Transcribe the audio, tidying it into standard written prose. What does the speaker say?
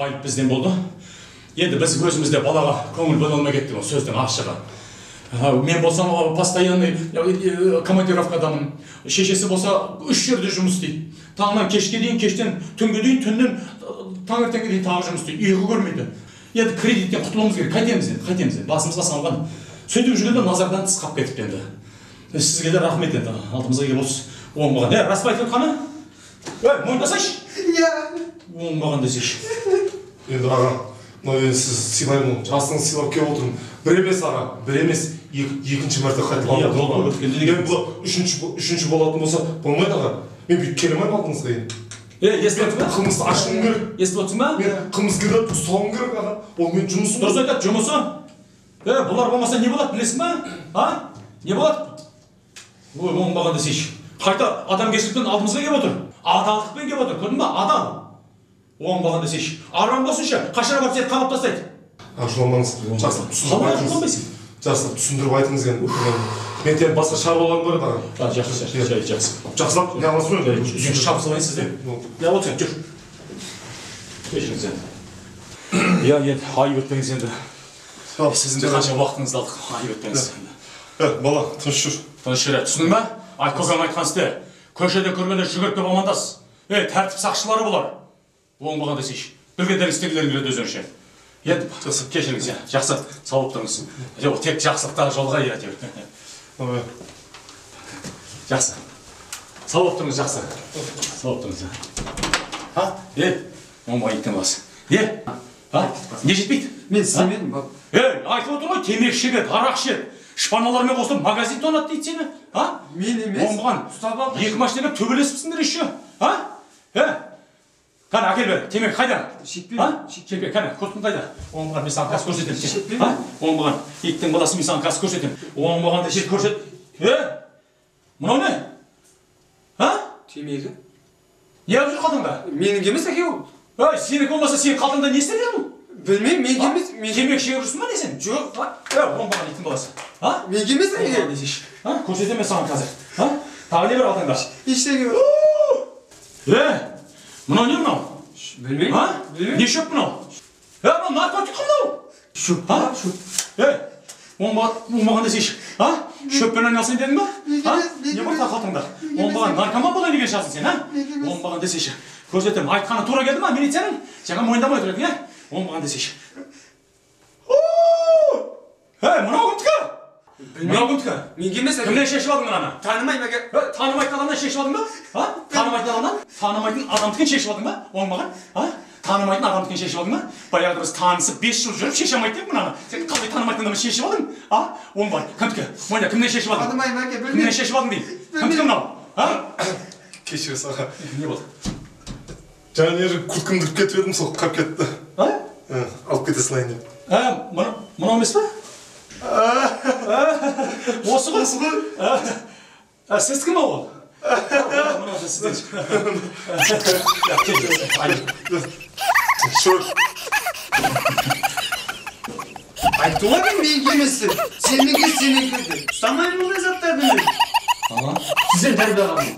Ayıp bizden oldu. Енді біз өзімізде балаға көңіл бөле алмай кеттік сөздің ашығы. Мен болсам постоянный командировкадамын. Шешесі болса 3 жерде жұмыс істейді. Таңнан кешке дейін, кештен түнге дейін, түннен таңертеңге дейін тағы жұмыс істейді. Ұйқы көрмейді. Енді кредиттен құтылуымыз керек. Қайтеміз енді. Басымызға салған. Сөйтіп жүргенде назардан тыс қалып кетіпті енді. Сізге де рахмет енді. Алдымызға келіп отырсыз. Оңбаған. Расып айтып отқаны? Мойындасайшы. Оңбаған десейші. Енді аға, сіз сыйлаймын, жасыңыз сыйлап келіп отырмын. Бір емес аға, бір емес, екінші мәрте қайталап отырмын. Енді бұл үшінші болатын болса, болмайды аға. Мен бүйтіп келемайым алдыңызға енді. Естіп отырсың ба? Қылмысты ашуым керек. Естіп отырсың ба? Мен қылмыскерді ұстауым керек аға. Ол мен жұмысым. Дұрыс айтады, жұмысы. Бұлар болмаса не болады, білесің ба? Не болады? Оңбаған десейші. Қайта адамгершілікпен алдымызға келіп отыр. Адалдықпен келіп отыр, көрдің ба? Адал. Оңбаған десейші. Арам болсыншы, қашыра барып сені қамап тастайды. Ашуламаңыз. Жақсылап түсіндіріп айтыңыз енді. Мен тек басқа шаруаларым бар еді аға. Жақсы. Жақсылап, не аласың ба? Үзіңді шапсылайын сізде. Отыр, жүр. Кешіріңіз енді. Енді, айып өтпеңіз енді. Сіздің қанша уақытыңызды алдық, айып өтпеңіз енді. Бала, тыныш жүр. Тыныш жүр, түсінің ба? Көкем айтқан істе. Көшеде көргенде жүгіріп амандас. Тәртіп сақшылары болар. Оңбаған десейші. Білгендерің істегілерің келеді өзінше. Енді, кешіріңіз, жақсы сау болып тұрыңыз. Тек жақсылықтағы жолға әйтеуір. Жақсы. Сау болып тұрыңыз, жақсы. Сау болып тұрыңыз. Оңбаған еттен боласы. Не жетпейді? Мен істемедім, бап. Айтып отыр ғой, темекі шегеді, арақ ішеді. Шпаналармен қосылып магазин тонады дейді сені. Мен емес. Оңбаған. Екі машинаға төбелесіпсіңдер еще. Қана, әкел бер, темекі қайда? Шекпе, қана, көртін қайда? Оңбаған, мен саған қас көрсетем. Шекпе? Оңбаған, еттің баласы мен саған қас көрсетем. Оңбаған дешет көрсет. Мынау не? Темекі? Не алып жүр қалтаңда? Менің емес әке ол. Сенікі болмаса сенің қалтаңда не істеп жүр бұл? Білмеймін, менің емес. Темекі шегіп жүрсің ба не сен? Жоқ. Оңбаған еттің баласы. Менің емес әке. Көрсетем мен саған қазір. Тағы не бар қалтаңда? Ештеңе бар. Мынау не мынау? Білмеймін. Не шөп мынау? Мынау наркотик мынау? Шөп. Оңбаған десейші. Шөппен айналысайын дедің ба? Не бар қалтаңда? Оңбаған наркоман болайын деген шығарсың сен, Оңбаған десейші. Көрсетем, айтқаны тура келді ма милицияның? Жаңа мойындамай отыр едің, Оңбаған десейші. Мынау кімдікі? Мынау кімдікі? Менің емес әке. Кімнен шешіп алдың мынаны? Танымаймын әке. Танымайтын адамнан шешіп алдың ба? Танымайтын адамнан? Танымайтын адамдікін шешіп алдың ба? Оңбаған? Танымайтын адамдікін шешіп алдың ба? Баяғыда біз танысып 5 жыл жүріп шеше алмайды деп мынаны. Сен қалай танымайтын адамды шешіп алдың? Оңбаған, кімдікі? Мойында, кімнен шешіп алдың? Танымаймын әке, білмеймін. Кімнен шешіп алдың деймін? Кімдікі мынау? Кешіріңіз аға. Не болды? Жаңа не курткамды кіріп кетіп едім, сол қалып кетті. Алып кете салайын деп. Мынау емес па? Осы ғой? Сіз кім ол? Мынау сізден Шөр. Айтты ғой мен емессің. Сенікі. Ұстамаймын ондай заттарды мен. Сізден тәрбие аламын.